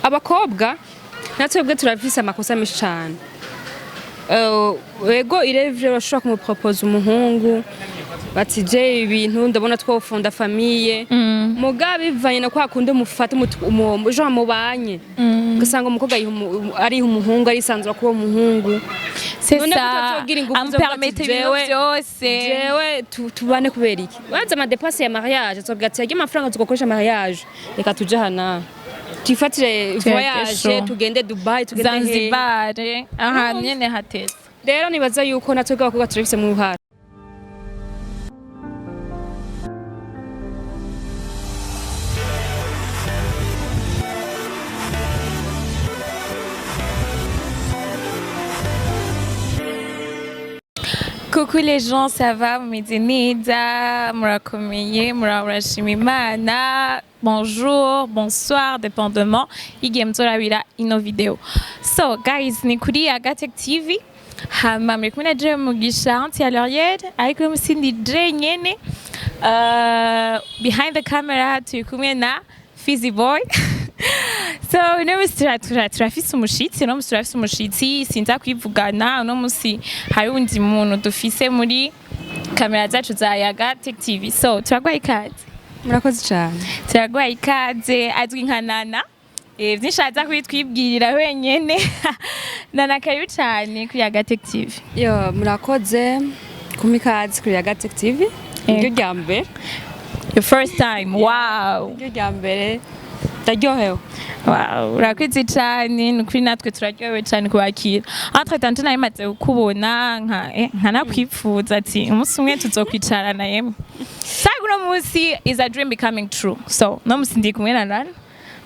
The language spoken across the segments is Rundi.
abakobwa natwebwe turafise amakosa menshi cyane ego irevye bashobora kumupropose umuhungu bati je ibintu ndabona twofunda famille muga bivanye na kwa kunde mufata genre mubanye gasanga umukobwa ari umuhungu ari sanzura kuba umuhungu c'est ça ampermettre byose jewe tubane kubera iki waza ama dépenses ya mariage tsobwa ati yagiye amafaranga tugokoresha mariage reka tuje hana tifatire voyage tugende Dubai tugende Zanzibar aha nyene hateze rero nibaza yuko natwe abakobwa turafise mu ruhara. Coucou les gens, ça va? Mwizinida, murakomeye, murashima Imana. Bonjour, bonsoir, dépendamment. Igem torabira ino video. So guys, ni kuri Yaga TV. Hama mwe kumwe je mugisha anti alorier, ariko musindi je nyene. Behind the camera turi kumwe na Fizzy Boy. So uno musi turafise umushitsi sinza kwivugana uno musi hari undi muntu dufise muri kamera zacu za Yaga TV. So turagwaye ikaze. Murakoze cyane. Turagwaye ikaze azwi nka Nana. Vyishaza kwitwibwirira wenyene. Nana karibu cyane kuri Yaga TV. Yo murakoze kumikaze kuri Yaga TV. Iryo ryambere. Your first time. Wow. Iryo ryambere. Taryohewe. Wow, urakoze cyane nukuri natwe turaryohewe cyane kubakira. Entre tant naye maze kubona nka nakwipfuza ati umunsi umwe tuzokwicarana yemwe. Saguno musi is a dream becoming true. So, no musi ndi kumwe na Nana,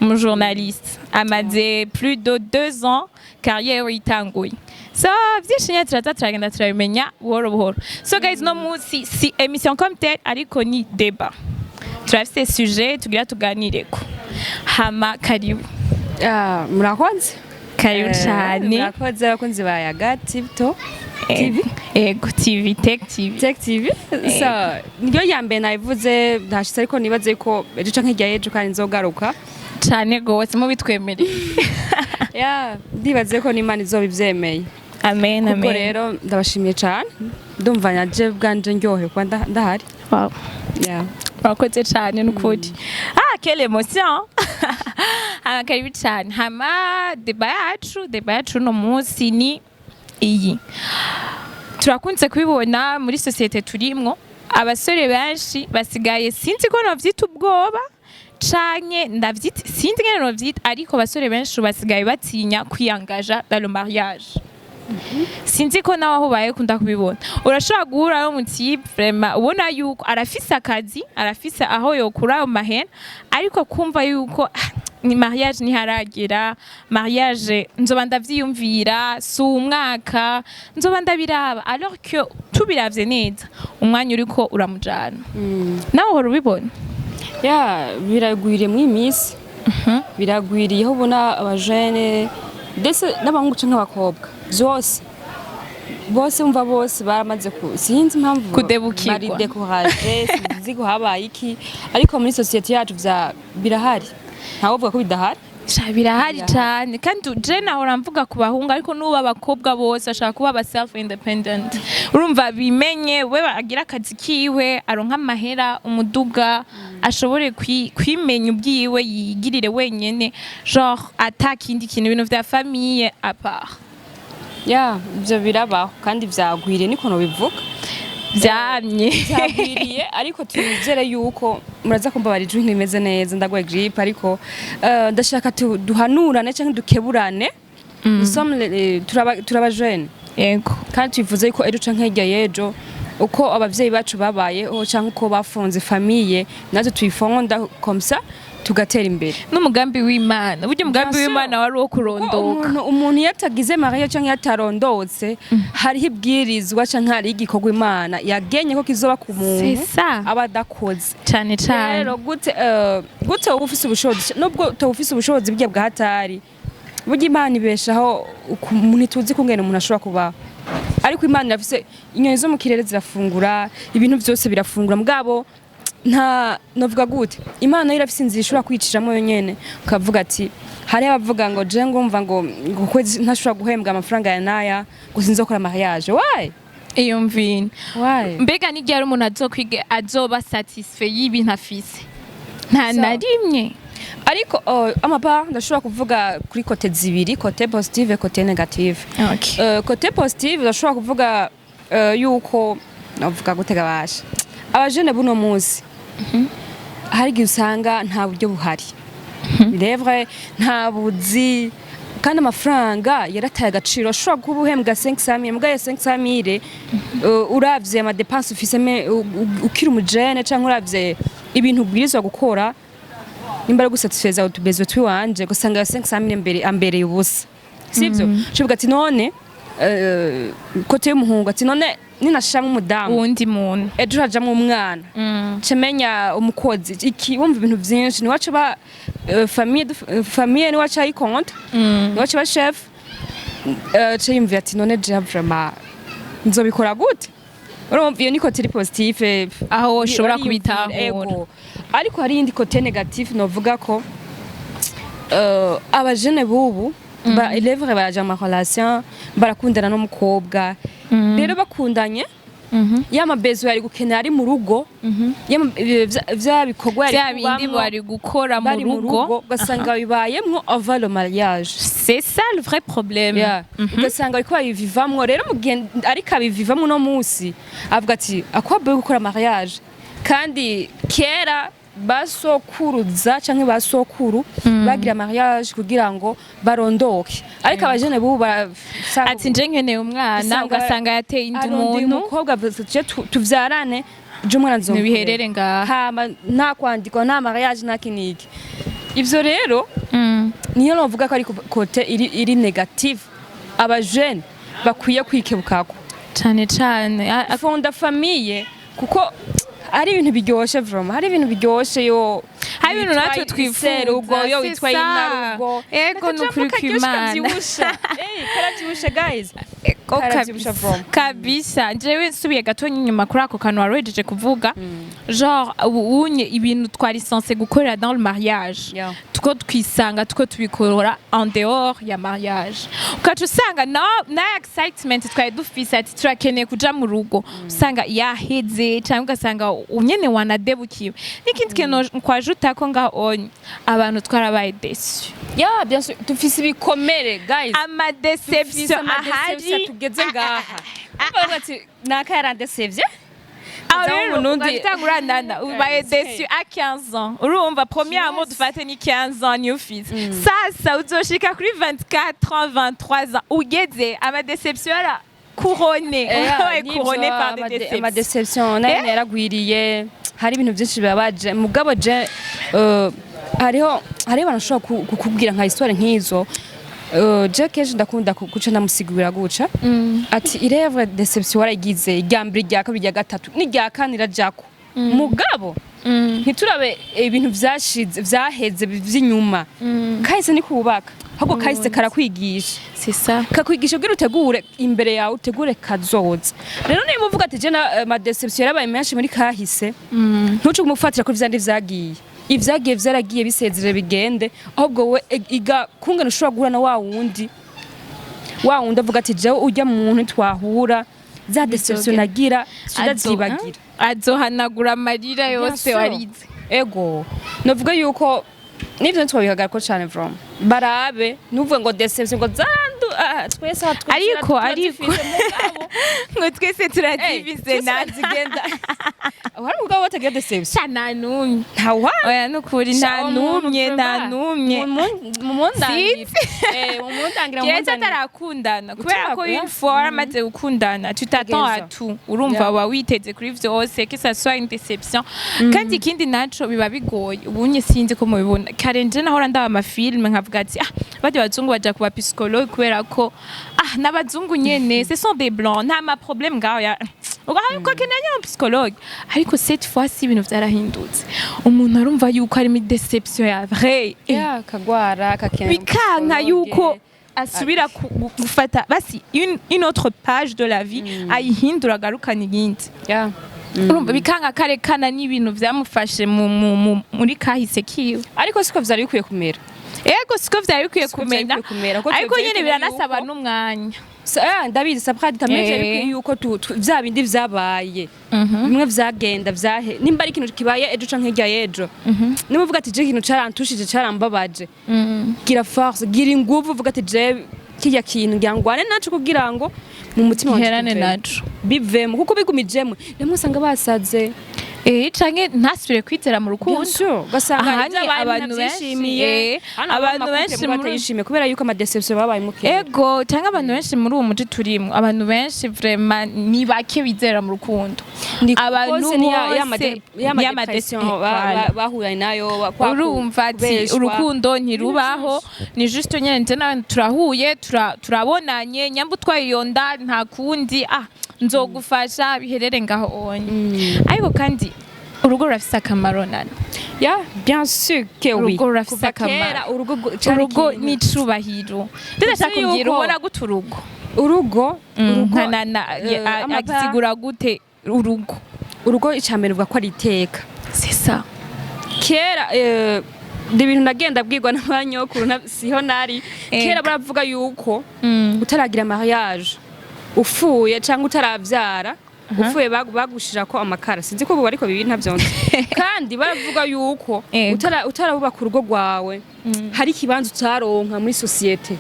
mu journaliste. Amaze plus de 2 ans carrière itanguye. So, vyishinya turagenda turabimenya buhoro buhoro. So guys, no musi si émission comme telle ariko ni débat. Turafite sujet tugira tuganireko. Hama karibu. Murakoze. Karibu cyane. Murakoze abakunzi ba Yaga TV. Ego TV, Tech TV. So, niryo yambere nayivuze ndashitse ariko nibaze ko ejo canke hirya y'ejo kandi nzogaruka. Cyane gose mu bitwemereye. Ndibaze ko n'Imana izobivyemeye. Amen. Kuko rero ndabashimiye cyane. Ndumva naje bwanje ndyohe kwa ndahari. Wow. Murakoze cyane n'ukuri. Quelle émotion. Karibu cyane. Hama débat yacu no munsi ni iyi. Turakunze kubibona muri societe turimwo abasore benshi basigaye sinzi ko novyita ubwoba canke ndavyita sinzi ngene novyita ariko abasore benshi basigaye batinya kwiyangaja dans le mariage. Sinzi ko nawe aho baye kunda kubibona urashobora guhura no mutipe vraiment ubona yuko arafise akazi arafise aho yokura ayo mahera ariko kumva yuko ni mariage ni haragira mariage nzoba ndavyiyumvira si umwaka nzoba ndabiraba alors que tubiravye neza umwanya uriko uramujana nawe uhora ubibona biragwiriye mu imisi biragwiriye aho ubona abajene ndetse n'abahungu canke abakobwa bose umva bose baramaze sinzi impamvu kudebukirwa bari découragé sinzi ko habaye iki ariko muri societe yacu birahari ntawo uvuga ko bidahari birahari cyane kandi je nahora mvuga ku bahungu ariko n'ubu abakobwa bose ashaka kuba aba self independent urumva bimenye we agira akazi kiwe aronka amahera umuduga ashobore kwimenya ubwiwe yigirire wenyene genre atakindi kintu ibintu vya famille à part. Ibyo birabaho kandi vyagwiriye niko no bivuga byagwiriye ariko twizere yuko muraza kumva bari drink imeze neza ndagwe grip ariko ndashaka duhanurane cyangwa dukeburane turaba jeune yego kandi twivuze yuko ejo canke hirya y'ejo uko abavyeyi bacu babayeho cyangwa uko bafunze famille natwe tuyifonda comme ça tugatera imbere n'umugambi w'Imana buryo umugambi w'Imana wari wo kurondoka umuntu yatagize mariya cyangwa yatarondotse hariho ibwirizwa cyangwa hari igikorwa Imana yagenye ko kizoba ku muntu abadakoze cyane rero gute ufise ubushobozi nubwo tawufise ubushobozi bwe bwa hatari buryo Imana ibeshaho umuntu tuzi kungena umuntu ashobora kuba ariko Imana irafise inyoni zo mu kirere zirafungura ibintu byose birafungura mugabo nta novuga gute imana irafise inzira ishobora kwiciramo yonyene ukavuga ati hari abavuga ngo je ngumva ngo kwezi ntashobora guhembwa amafaranga ya naya ngo sinzokora mariage why iyo mvini why mbega ni ryari umuntu azokwiga azoba satisfait y'ibintu afise nta na rimwe ariko amapa ndashobora kuvuga kuri kote zibiri kote positive kote negative kote positive ndashobora kuvuga yuko navuga gutega basha abajene buno muzi hari igihe usanga nta buryo buhari birevre nta buzi kandi amafaranga yarataye agaciro ashobora kuba uhembwa 500,000 mbwa 500,000 uravye ama dépenses ufise ukiri umujene canke uravye ibintu ubwirizwa gukora nimbara gusatisfeza utubezo twiwanje gusanga 500,000 ambere ubusa sivyo civuga ati none kote y'umuhungu ati none ninashamo umudamu uwundi muntu ejo hajamo umwana cemenya umukozi iki wumva ibintu byinshi niwacu ba famille niwacu ayi compte niwacu ba chef ceyimvira ati none je vraiment nzobikora gute urumva iyo ni kote positive aho ushobora kubitahura ariko hari indi kote negative novuga ko abajene bubu ba élèves baraja mu relation barakundana n'umukobwa rero bakundanye yama bezo yari gukenera ari mu rugo vya bikorwa yari bari gukora mu rugo gasanga bibayemwo avant le mariage c'est ça le vrai problème gasanga biko babivivamwo rero ariko abivivamwo no musi avuga ati akwabe gukora mariage kandi kera basokuruza canke basokuru bagira mariage kugira ngo barondoke ariko abajene bubu ati nje nkeneye umwana ugasanga yateye indi muntu umukobwa tuvyarane je umwana nzomukure nibiherere ngaha nta kwandikwa nta mariage nta kiniki ivyo rero niyo novuga ko ari kote iri negative abajene bakwiye kwikebukako cane fonda famille kuko hari ibintu biryoshe vraiment hari ibintu biryoshe yo hari ibintu natwe twifuza ugo yo witwaye inarugo ego nukuri kw'Imana karavyibushe guys kabisa jewe nsubiye gato nyuma kuri ako kantu warejeje kuvuga genre unye ibintu twari censé gukorera dans le mariage tuko twisanga tuko tubikora en dehors ya mariage ukaca usanga na excitement twari dufise ati turakeneye kuja mu rugo usanga yaheze cyangwa ugasanga unyene wanadebukiwe n'ikindi kintu kwajuta ko ngaho abantu twarabaye déçus bien sûr tufise ibikomere guys ama déception ahari tugeze ngaha ati naka yarandesevye Tangurana, ubaye déçu à 15 ans. Urumva premier amour dufate ni 15 ans ni ufise. Sasa uzoshika kuri 24 ans, 23 ans. Ugeze ama déception ara couronné. Couronné par des déceptions. Ama déception nayo yaragwiriye. Hari ibintu byinshi bibabaje. Mugabo je hariho banashobora kukubwira nka histoire nk'izo. Je kenshi ndakunda guca ndamusigurira guca ati irevre déception waragize iryambere rya kabiri rya gatatu ni rya kanira jako mugabo ntiturabe ibintu vyashize vyaheze vy'inyuma kahise ni kubaka ahubwo kahise karakwigisha c'est ça kakwigisha kugira utegure imbere yawe utegure kazoza rero niba uvuga ati je na ma déception yarabaye menshi muri kahise ntuce kumufatira ko vyandi vyagiye ivyagiye vyaragiye bisezerere bigende ahubwo we iga kungana ushobora guhura na wa wundi avuga ati jewe ujya mu muntu twahura za déception nagira ndazibagira azohanagura amarira yose warize ego novuga yuko nivyo twabihagarara ko cyane from barabe nuvuga ngo déception ngo zandu twese ariko ngo twese turazivise nazigenda wari mugabo batagira déception cyane numye ntawa oya nukuri nta numye mu mundangira kiretse atarakundana kubera ko une fois waramaze gukundana tu t'attends à tout urumva wa witeze kuri vyose que ça soit une déception kandi ikindi naco biba bigoye ubunye sinzi ko mubibona karenje nahora ndaba amafilme nkavuga ati bajya bazungu baja kuba psychologue kubera ko n'abazungu nyene ce sont des blancs nta ma problème ngaho ya ugaharuka kenanya un psychologue ariko cette fois ci ibintu vyarahindutse umuntu arumva yuko ari mi déception ya vrai kagwara kakene bikanka yuko asubira gufata basi une autre page de la vie ayihindura garukana igindi urumva bikanga karekana n'ibintu vyamufashe muri kahise kiwe ariko siko vyari bikwiye kumera ego siko vyari bikwiye kumenya ariko nyene biranasaba n'umwanya ndabizi sabradi tameze bikwiye yuko vya bindi vyabaye bimwe vyagenda vyahe nimba ari ikintu kibaye ejo canke hirya y'ejo niba uvuga ati je ikintu carantushije carambabaje gira force gira inguvu uvuga ati je kirya kintu ngira ngwane naco kugira ngo mu mutima wanje naco bivemo kuko bigumijemo rimwe usanga basaze canke ntasubire kwizera mu rukundo gasanga abantu bishimiye abantu benshi batayishimiye kubera yuko amadeception babaye muke ego canke abantu benshi muri uwo muti turimo abantu benshi vraiment ni bake bizera mu rukundo abantu bose y'amadeception bahura nayo urumva ati urukundo ntirubaho ni juste nyene nje nawe turahuye turabonanye nyamba twayiyonda nta kundi nzogufasha biherere ngaho onye ariko kandi urugo rurafise akamaro nana bien sûr que oui urugo rurafise akamaro urugo ni icubahiro ndashaka kumbwira ubona gute urugo nkanana agisigura gute urugo icambere uvuga ko ari iteka c'est ça kera ibintu ndagenda bwirwa n'abanyokuru siho nari kera baravuga yuko utaragira mariage ufuye cyangwa utaravyara ufuye bagushirako amakara sinzi ko ubu ariko bibi ntavyonze kandi baravuga yuko utarabubaka urugo rwawe hari ikibanza utaronka muri societe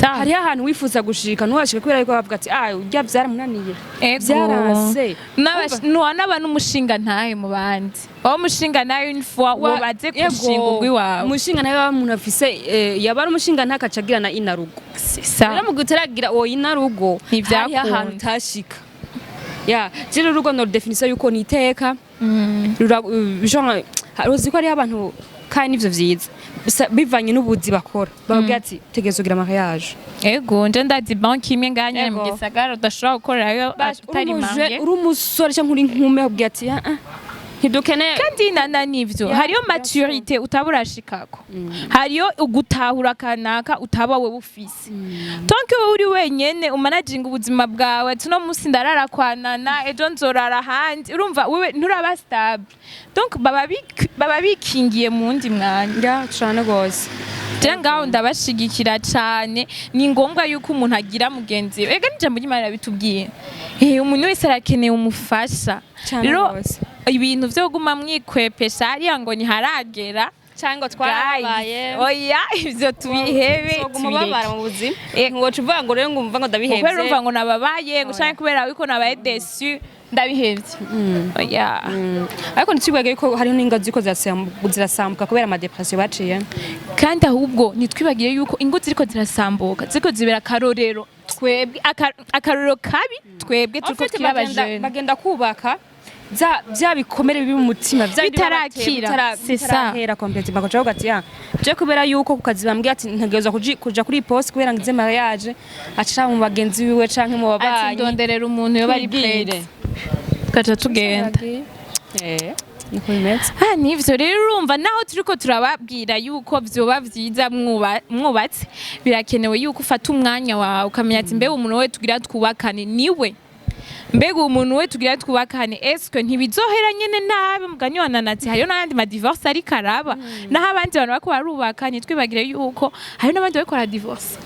hari ahantu wifuza gushika ntuhashike kubera yuko bavuga ati urya vyaramunaniye vyarase n'aba n'umushinga ntahe mu bandi aho umushinga nawe une fois wobaze kushinga urwi wawe umushinga nawe w'umuntu afise yaba ari umushinga ntakacagira na inarugo rero mu gutaragira uwo inarugo hari ahantu utashika jero urugo no definition yuko ni iteka uzi ko ari abantu kandi nivyo vyiza bivanye n'ubuzi bakora bavuga ati tegezo gira mariage ego nje ndazi banki imwe nganya mu gisagara udashobora gukorerayo atari mariage uri umusore cyangwa uri nkume bavuga ati ntidukeneye kandi nana nivyo hariyo maturité utaburashikako hariyo ugutahura kanaka utaba we bufise tonke we uri wenyene umanaging ubuzima bwawe tuno musi ndarara kwanana ejo nzorara handi urumva wewe nturaba stable donc baba bikingiye mu ndi mwanya cyane gose ngaho ndabashigikira cyane ni ngombwa yuko umuntu agira mugenzi we ega n'ijambo ry'Imana bitubwiye umuntu wese arakeneye umufasha rero ibintu vyo guma mwikwepesha ariya ngo ntiharagera cyangwa twarabaye oya ivyo tubihebe tubibara mu buzima ngo cuvuga ngo rero ngumva ngo ndabihebye kubera umva ngo nababaye gushaka kubera wiko nabaye déçu ndabihebye oya ariko ntitwibage yuko hari n'ingo ziko zirasambuka kubera amadepression baciye kandi ahubwo nitwibagire yuko ingo ziriko zirasambuka ziko zibera karorero twebwe akarorero kabi twebwe turiko twirabaje bagenda kubaka bya bikomere bibi mu mutima bitarakira bitarahera complete bakoca ugati je kubera yuko kukazibambye ati ntegerezwa kuja kuri poste kubera ngize mariage aca mu bagenzi biwe canke mu babanyi ati ndonderera umuntu yo bari prête kaca tugenda nivyo rero urumva naho turiko turababwira yuko vyoba vyiza mwubatse birakenewe yuko ufata umwanya wawe ukamenya ati mbega umuntu we tugira twubakane niwe mbega umuntu we tugira twubakane eske ntibizohera nyene nabi mugani wananati hariyo n'abandi ma divorce ari karaba naho abandi bantu bako barubaka nitwibagire yuko hariyo n'abandi bariko bara divorce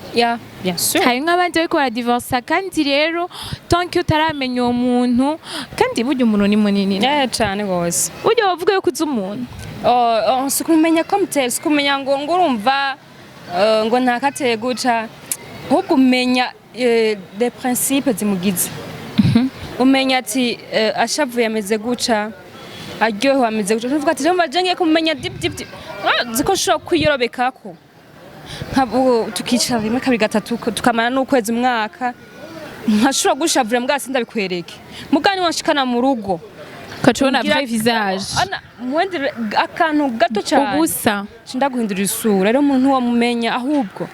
bien sûr hariyo n'abandi bariko bara divorce kandi rero tant que utaramenya uwo muntu kandi burya umuntu ni munini cyane gose burya bavuga yuko uzi umuntu sikumenya komuteri sikumenya ngo urumva ngo ntakateye guca ahubwo umenya des principes zimugize umenya ati ashavuye ameze guca aryohewe ameze guca tuvuga ati jomba jenge kumenya dip ziko sho kwiyorobekako tukicara rimwe kabiri gatatu tukamana n'ukwezi umwaka nkashobora gushavura mbwa sindabikwereke mugani wanshikana mu rugo kacona vrai visage mwende akantu gato cyane ubusa ndaguhindura isura rero umuntu wamumenya ahubwo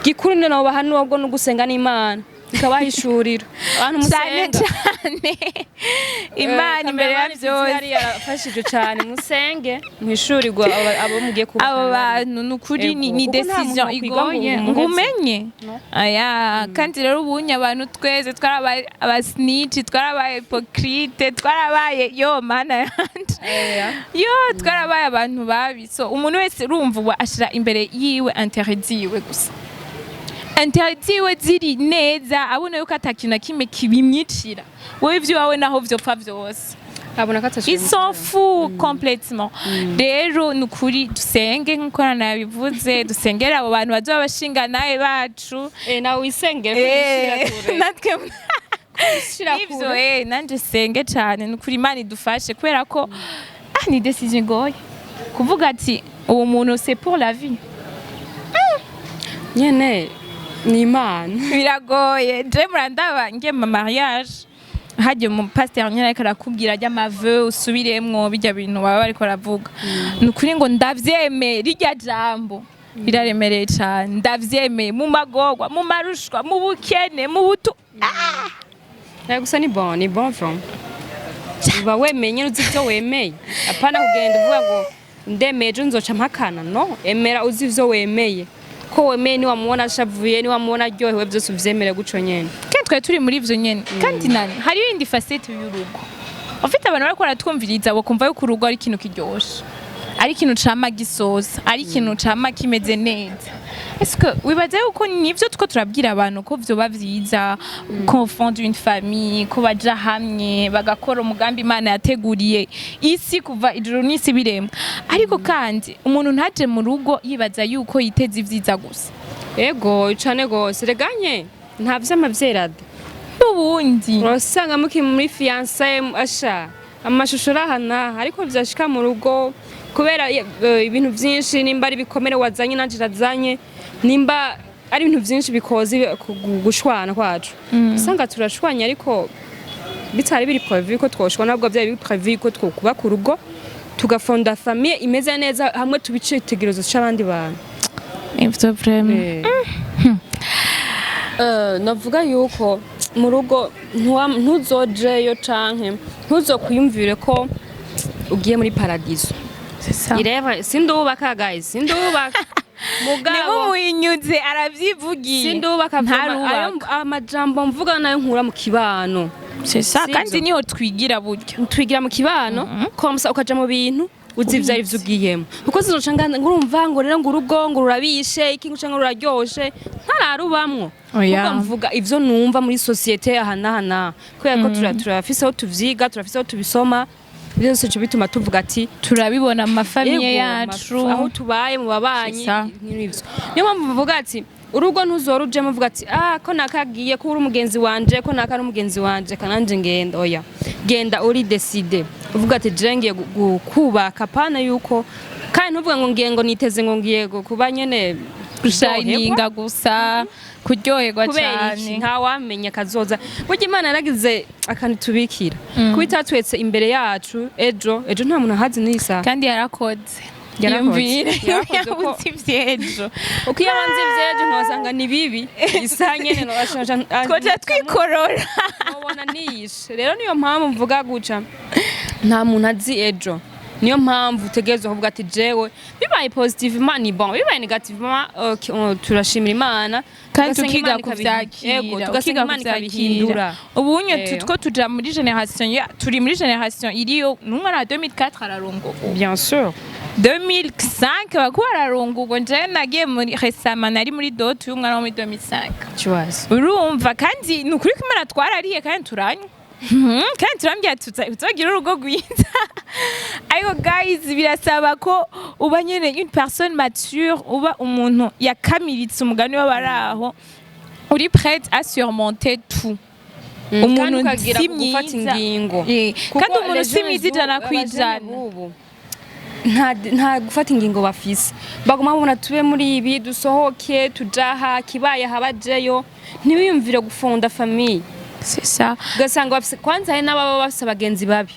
gikuru none bahanura ubwo no gusenga n'Imana ikabahishurira abantu musenga cyane Imana imbere ya byose yari yarafashije cyane musenge mwishurirwa abo mugiye kuba abo bantu nukuri ni decision igoye ngumenye aya kandi rero ubunye abantu twese twarabaye abasnitch twarabaye hypocrite twarabaye yo mana yanje yo twarabaye abantu babi so umuntu wese urumva ashira imbere yiwe interdit gusa interdit ziri neza abona yuko atakina kimwe kibimyicira wowe ivyo wawe naho vyopfa vyose abona ko atashye ils s'en fout complètement rero nukuri dusenge nkuko nabivuze dusengera abo bantu bazoba bashinga nawe bacu nawe wisengere natwe shira nanje senge cyane nukuri Imana idufashe kubera ko ni decision goye kuvuga ati uwo muntu c'est pour la vie nyene ni Imana biragoye je murandaba nge mu mariage hajye mu pasteur nyene ariko arakubwira ajya maveu usubiremwo bijya bintu baba bariko baravuga nukuri ngo ndavyemeye rijya jambo biraremereye cyane ndavyemeye mu magorwa mu marushwa mu bukene mu butu gusa ni bon from uba wemeye uzi ivyo wemeye apana kugenda uvuga ngo ndemeje nzoca mpakana no emera uzi ivyo wemeye ko wemeye ni wamubona ashavuye ni wamubona aryohewe byose uvyemere guco nyene kandi twari turi muri ivyo nyene kandi nani hari yindi facette y'urugo ufite abantu bariko baratwumviriza bo kumva yuko urugo ari ikintu kiryoshe ari ikintu cama gisoza ari ikintu cama kimeze neza est-ce que wibaza yuko nivyo tuko turabwira abantu ko vyoba vyiza confondre une famille ko baja hamwe bagakora umugambi Imana yateguriye isi kuva ijuru n'isi biremwa ariko kandi umuntu ntaje mu rugo yibaza yuko yiteze ivyiza gusa ego cyane gose reganye nta vy'amavyerade ubundi urasanga muki muri fiancé asha amashusho rahana ariko vyashika mu rugo kubera ibintu vyinshi nimba ari bikomere wazanye nanje razanye nimba ari ibintu vyinshi bikoze gushwana kwacu usanga turashwanya ariko bitari biri prévu ko twoshwana nabwo byari biri prévu ko twokuba ku rugo tugafonda famille imeze neza hamwe tubicitegerezo cy'abandi bantu ivyo vraiment navuga yuko mu rugo ntuzojeyo canke ntuzokuyumvire ko ugiye muri paradiso ireba sindubaka guys sindubaka mugabo muyinyuze aravyivugiye sindubaka amajambo mvuga nayo nkura mu kibano kandi niho twigira buryo twigira mu kibano komsa ukaja mu bintu uzi ivyo arivyo ugiyemo kuko zizoca ngurumva ngo rero ngo urugo ngo rurabishe iki ngo canke ruraryoshe ntararubamwo kuko mvuga ivyo numva muri societe ahana kubera ko turafise aho tuvyiga turafise aho tubisoma byose cyo bituma tuvuga ati turabibona mu mafamiye yacu aho tubaye mu babanyi n'ivyo niyo mpamvu mvuga ati urugo ntuzoruje muvuga ati ko nakagiye ko uri umugenzi wanje ko naka n'umugenzi wanje kananje ngenda oya genda uri decide uvuga ati ngiye kubaka pana yuko kandi ntuvuga ngo ngiye ngo niteze ngo ngiye kuba nyene gushininga gusa kuryoherwa cyane nta wamenya kazoza burya Imana yaragize akantu tubikira kubitatwetse imbere yacu ejo nta muntu ahazi n'isa kandi yarakoze yumvire yabuze ivyejo uko yabanze ivyejo nkosanga ni bibi isa nyene twoja twikorora ubona niyishe rero niyo mpamvu mvuga guca nta muntu azi ejo niyo mpamvu utegerezwa kuvuga ati jewe bibaye positivement ni bon bibaye negativement turashimira Imana kandi tukiga kuvyakira tugasenga Imana ikabihindura ubunye tutwo tuja muri generation turi muri generation iriyo n'umwana wa 2004 ararongo bien sûr 2005 bakora ararongo nje nagiye muri récemment nari muri dot y'umwana wo muri 2005 chiwazi urumva kandi nukuri ko Imana twarariye kandi turanywa kandi turambye tuzagira urugo rwiza ariko guys birasaba ko uba nyene une personne mature uba umuntu yakamiritse umugani w'abaraho uri prête à surmonter tout umuntu gufata ingingo kandi umuntu simwiza ijana kwijana nta gufata ingingo bafise baguma babona tube muri ibi dusohoke tujaha kibaye habajeyo ntibiyumvire gufunda famille c'est ça gasanga bafise kwanza hari n'ababa bafise abagenzi babi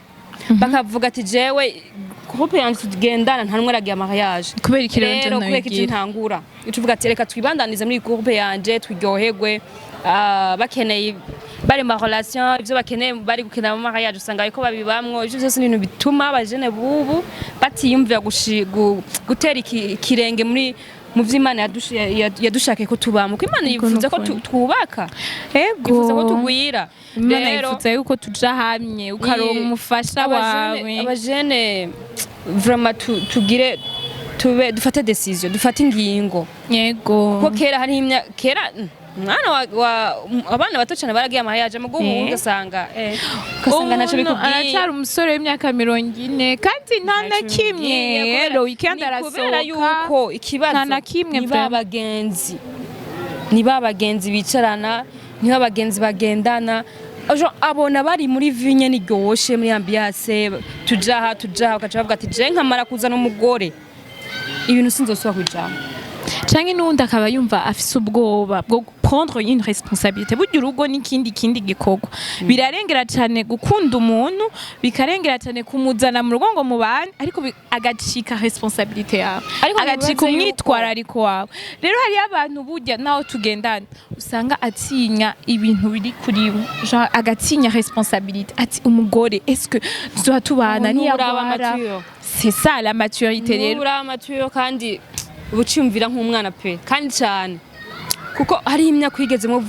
bakavuga ati jewe groupe yanje tugendana nta numwe aragiye mariage kubera ikirero rero kubera iki ntangura ucuvuga ati reka twibandanize muri groupe yanje turyoherwe bakeneye bari ma relation ivyo bakeneye bari gukina mu mariage usanga ariko babibamwo ivyo byose n'ibintu bituma abajene bubu batiyumvira gutera ikirenge muri mu vy'Imana yadushake ko tubamo ko Imana yifuza ko twubaka yifuza ko tugwira Imana yifuza yuko tuja hamwe ukaronka umufasha wawe abajene vraiment tugire dufate decision dufate ingingo yego ko kera hari kera mwana abana bato cyane baragiye amayaje mu guhu ugasanga naco bikubwiye aracyari umusore w'imyaka 40 kandi nta na kimwe rero weekend arasohoka yuko ikibazo ni babagenzi bicarana ni babagenzi bagendana abona bari muri vinye niryoshe muri ambiance tujaha ukaca bavuga ati je nkamara kuzana umugore ibintu sinzosubira kujama canke n'undi akaba yumva afise ubwoba bwo prendre une responsabilité burya urugo n'ikindi gikorwa birarengera cyane gukunda umuntu bikarengera cyane kumuzana mu rugo ngo mubane ariko agacika responsabilité yawe agacika umwitwarariko wawe rero hari abantu burya naho tugendana usanga atinya ibintu biri kuri genre agatinya responsabilité ati umugore est-ce que tuzoba tubana niyabara c'est ça la maturité rero mature kandi ubuciyumvira nk'umwana pe kandi cyane kuko hari imyaka wigezemo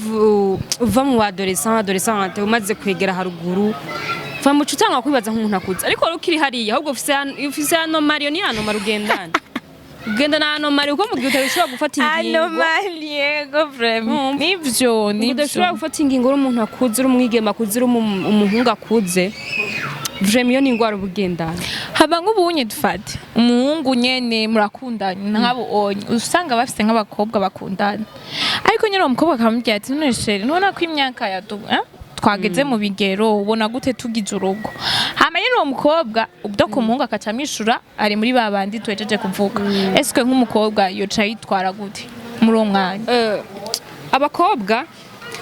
uva mu adolescente umaze kwegera haruguru va mu cutanga kwibaza nk'umuntu akuze ariko ukiri hariya ahubwo ufise anomalie ni anomalie ugendana anomalie uko mu gihe utabishobora gufata ingingo anomalie go vraiment nivyo udashobora gufata ingingo uri umuntu akuze uri umwigema akuze uri umuhungu akuze vraiment iyo ni ingwara ubugendana haba nk'ubunye dufate umuhungu nyene murakundanye nk'abo onye usanga bafite nk'abakobwa bakundana ariko nyene uwo mukobwa akamubwira ati none chere nubona ko imyaka twageze mu bigero ubona gute tugize urugo hama nyene uwo mukobwa ubwo ku muhungu akacamishura ari muri babandi twejeje kuvuga est-ce nk'umukobwa yoca yitwara gute muri uwo mwanya abakobwa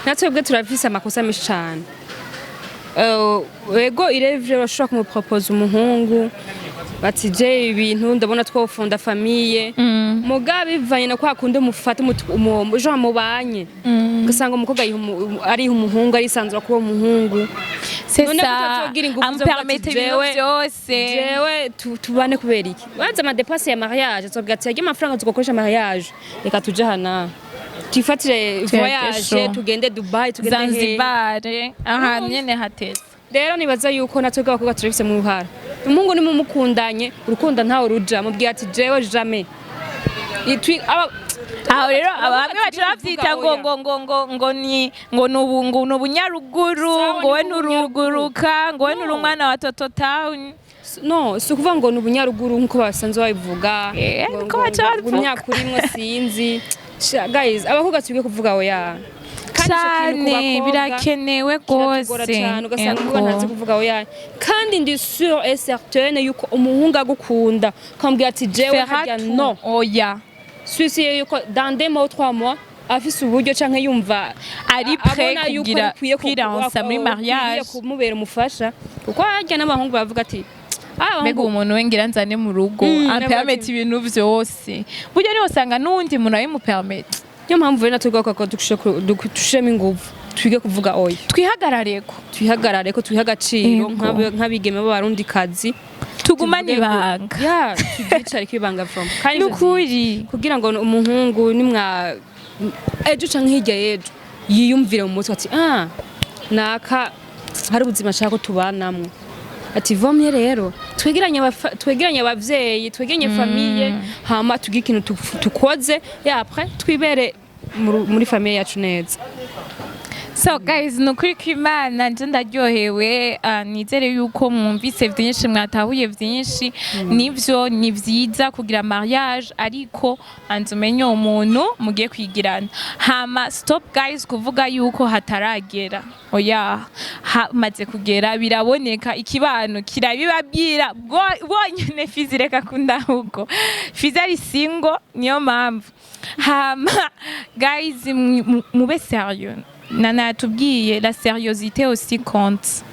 natwebwe turafise amakosa menshi cyane ego irevye bashobora kumupropose umuhungu bati je ibintu ndabona twofunda famille mugabe bivanye na kwa kunde mufata genre mubanye ugasanga umukobwa ari umuhungu ari sanzura kuba umuhungu c'est ça ampermettre ibintu byose jewe tubane kubera iki waza ama dépenses ya mariage tsobwa ati yagiye amafaranga tukokoresha mariage reka tuje hana tifatire voyage tugende Dubai tugende Zanzibar ahantu nyene hateze rero nibaza yuko natwe abakobwa turafise mu ruhara umuhungu ni mumukundanye urukundo ntaho ruja mubwiye ati jewe jamais aho rero abamwe bavyita ngo nubunyaruguru ngo we nuruguruka ngo we nurumwana wa Toto Town no si ukuvuga ngo nubunyaruguru nkuko basanzwe babivuga ngo imyaka urimwe sinzi guys abakobwa tugiye kuvuga oya cyane birakenewe gose ugasanga umwana ntazi kuvuga oya kandi ndi sûr et certaine yuko umuhungu agukunda kambwira ati jewe harya no oya suiciye yuko dans 2 mois 3 mois afise uburyo canke yumva ari prêt kugira kwiransa muri mariage kumubera umufasha kuko harya n'abahungu bavuga ati mbega umuntu wengira nzane mu rugo ampermete ibintu vyose burya niho usanga n'undi muntu abimupermete niyo mpamvu rero natwe ko dushemo inguvu twige kuvuga oya twihagarareko twiha agaciro nk'abigeme b'abarundi kazi tugumane ibanga tugicare kwibanga from kandi nukuri kugira ngo umuhungu nimwa ejo canke hirya yejo yiyumvire mu mutwe ati naka hari ubuzima nshaka ko tubanamwe ati vomye rero twegeranye abavyeyi twegeranye famille hama tugira ikintu tukoze après twibere muri famille yacu neza. So guys, nukuri kw'Imana nje ndaryohewe, nizere yuko mwumvise vyinshi mwatahuye vyinshi, nivyo ni vyiza kugira mariage ariko anzumenye umuntu mugiye kwigirana. Hama stop guys kuvuga yuko hataragera. Oya, hamaze kugera biraboneka ikibano kirabibabwira bonyene Fizi reka kundahuko. Fizi ari single niyo mpamvu. Hama guys mube sérieux. Nana tubwiye la sérieuxité aussi compte.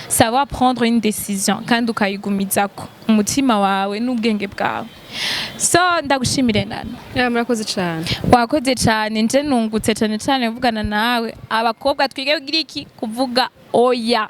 savoir prendre une décision kandi ukayigumizako umutima wawe n'ubwenge bwawe. So ndagushimire nana. Murakoze cyane. Wakoze cyane, nje nungutse cyane kuvugana nawe. Abakobwa twige kugira iki kuvuga oya.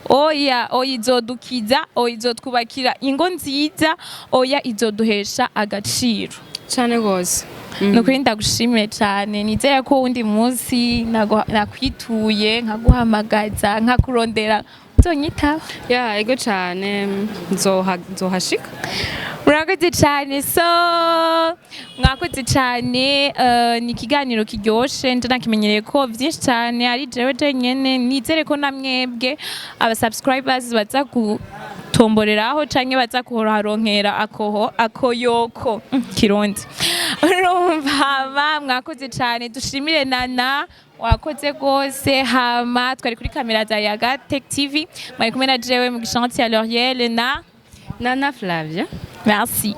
Oya izodukiza, oya izotwubakira ingo nziza, oya izoduhesha agaciro cyane gose. Nukuri ndagushimiye cyane, nizera ko undi munsi nakwituye nkaguhamagaza nkakurondera uzonyitaho. Ego cyane nzohashika. Murakoze cyane. So mwakoze cyane, ni ikiganiro kiryoshe nje nakimenyereye ko vyinshi cyane ari jewe nyene, nizere ko namwebwe aba subscribers baza gutomboreraho canke baza kuharonkera akoyoko kirundi. Urumva hama mwakoze cyane, dushimire nana, wakoze gose. Hama twari kuri kamera za Yaga Tech TV, mwari kumwe na jewe mu gishanti ya L'Oreal na Nana Flavia. Merci.